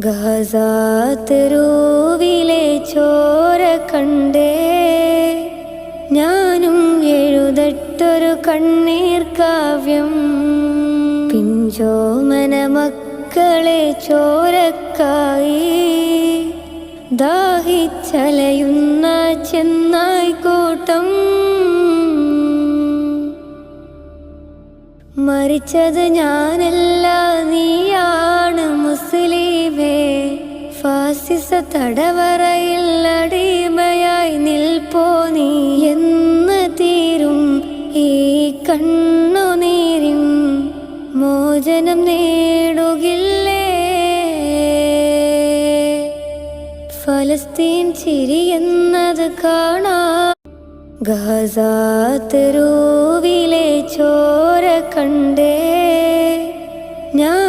ഗസാതെരുവിലെ ചോര കണ്ടേ ഞാനും എഴുതട്ടൊരു കണ്ണീർ കാവ്യം. പിഞ്ചോമന മക്കളെ ചോരക്കായി ദാഹിച്ചലയുന്ന ചെന്നായ്ക്കൂട്ടം. മരിച്ചത് ഞാനല്ല, നീയാണ് മുസ്ലിമേ. ഫാസിസ തടവറയിൽ അടിമയായി നിൽപ്പോ നീ എന്ന് തീരും ഈ കണ്ണുനീരിൻ മോചനം നേടുകില്ലേ? ഫലസ്തീൻ ചിരിയെന്നത് കാണാം. ഗസാതെരുവിലെ ചോര കണ്ടേ ഞാൻ